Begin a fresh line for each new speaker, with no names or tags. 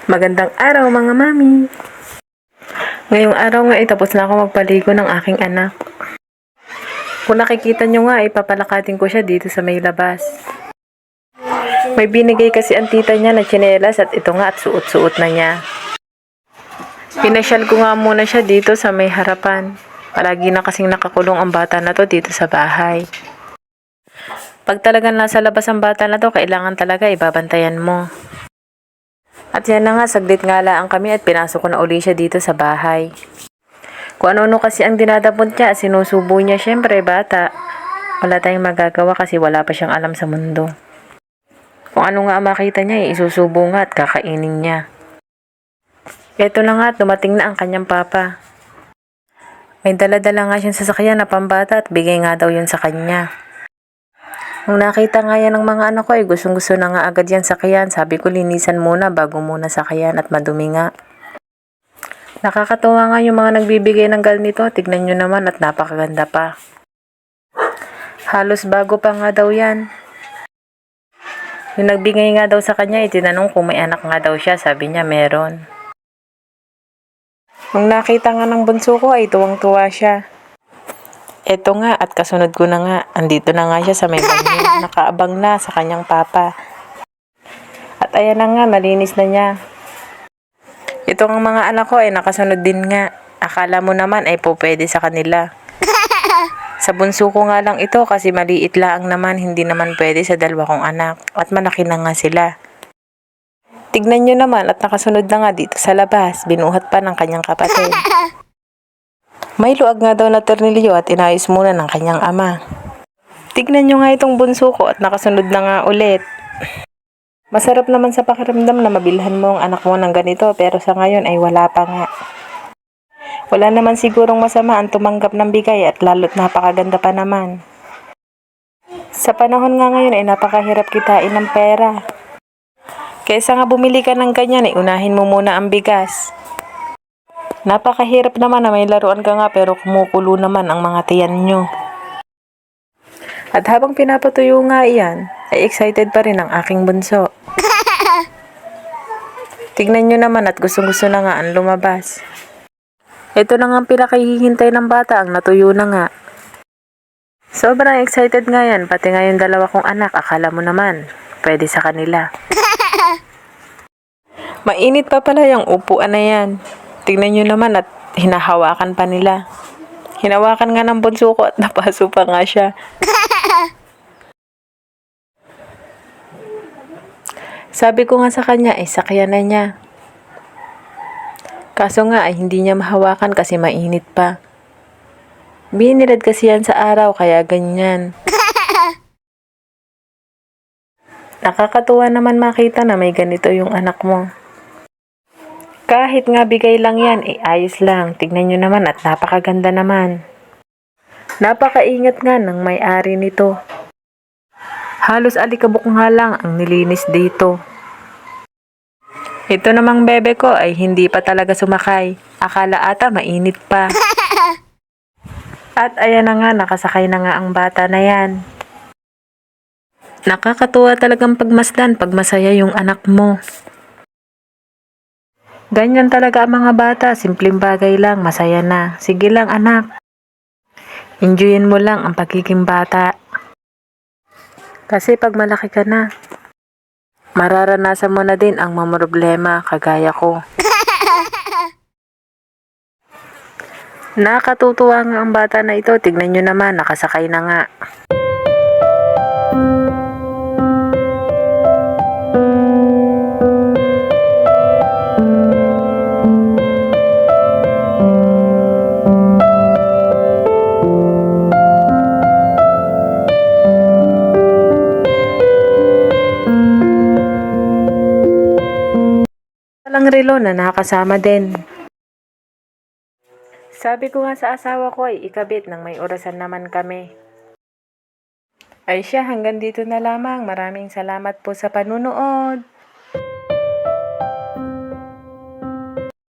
Magandang araw mga mami! Ngayong araw nga tapos na ako magpaligo ng aking anak. Kung nakikita nyo nga papalakatin ko siya dito sa may labas. May binigay kasi ang tita niya na tsinelas at ito nga at suot-suot na niya. Pinasyal ko nga muna siya dito sa may harapan. Palagi na kasing nakakulong ang bata na to dito sa bahay. Pag talagang nasa labas ang bata na to, kailangan talaga ibabantayan mo. At yan na nga, saglit nga lang kami at pinasok ko na uli siya dito sa bahay. Kung ano-ano kasi ang dinadapot niya, sinusubo niya, syempre bata. Wala tayong magagawa kasi wala pa siyang alam sa mundo. Kung ano nga makita niya, isusubo nga at kakainin niya. Ito na nga, dumating na ang kanyang papa. May dala-dala nga siyang sasakyan na pambata at bigay nga daw yun sa kanya. Nung nakita nga yan ng mga anak ko gustong-gusto na nga agad yan sakyan. Sabi ko linisan muna bago muna sakyan at madumi nga. Nakakatuwa nga yung mga nagbibigay ng ganito. Tignan nyo naman at napakaganda pa. Halos bago pa nga daw yan. Yung nagbigay nga daw sa kanya tinanong kung may anak nga daw siya. Sabi niya meron. Nung nakita nga ng bunso ko tuwang-tuwa siya. Eto nga at kasunod ko na nga, andito na nga siya sa may banyo, nakaabang na sa kanyang papa. At ayan na nga, nalinis na niya. Itong mga anak ko nakasunod din nga. Akala mo naman pwede sa kanila. Sa bunso ko nga lang ito kasi maliit lang naman, hindi naman pwede sa dalawa kong anak. At malaki na nga sila. Tignan nyo naman at nakasunod na nga dito sa labas, binuhat pa ng kanyang kapatid. May luag nga daw na tornilyo at inayos muna ng kanyang ama. Tignan nyo nga itong bunso ko at nakasunod na nga ulit. Masarap naman sa pakiramdam na mabilhan mo ang anak mo ng ganito pero sa ngayon wala pa nga. Wala naman sigurong masama ang tumanggap ng bigay at lalo't napakaganda pa naman. Sa panahon nga ngayon napakahirap kitain ng pera. Kaysa nga bumili ka ng ganyan unahin mo muna ang bigas. Napakahirap naman na may laruan ka nga pero kumukulo naman ang mga tiyan nyo. At habang pinapatuyo nga iyan, excited pa rin ang aking bunso. Tignan nyo naman at gustong-gusto na nga ang lumabas. Ito na nga ang pinakahihintay ng bata, ang natuyo na nga. Sobrang excited nga yan, pati nga yung dalawa kong anak, akala mo naman, pwede sa kanila. Mainit pa pala yung upuan na yan. Tingnan nyo naman at hinahawakan pa nila. Hinawakan nga ng bunso ko at napaso pa nga siya. Sabi ko nga sa kanya, sakyan na niya. Kaso nga hindi niya mahawakan kasi mainit pa. Binilad kasi yan sa araw kaya ganyan. Nakakatuwa naman makita na may ganito yung anak mo. Kahit nga bigay lang yan, ayos lang. Tignan nyo naman at napakaganda naman. Napakaingat nga ng may-ari nito. Halos alikabok nga lang ang nilinis dito. Ito namang bebe ko hindi pa talaga sumakay. Akala ata mainit pa. At ayan na nga, nakasakay na nga ang bata na yan. Nakakatuwa talagang pagmasdan pag masaya yung anak mo. Ganyan talaga ang mga bata, simpleng bagay lang, masaya na. Sige lang anak. Enjoyin mo lang ang pagiging bata. Kasi pag malaki ka na, mararanasan mo na din ang mga problema kagaya ko. Nakatutuwa nga ang bata na ito, tignan nyo naman, nakasakay na nga. Walang relo na nakasama din. Sabi ko nga sa asawa ko ikabit nang may orasan naman kami. Ay siya, hanggang dito na lamang. Maraming salamat po sa panunood.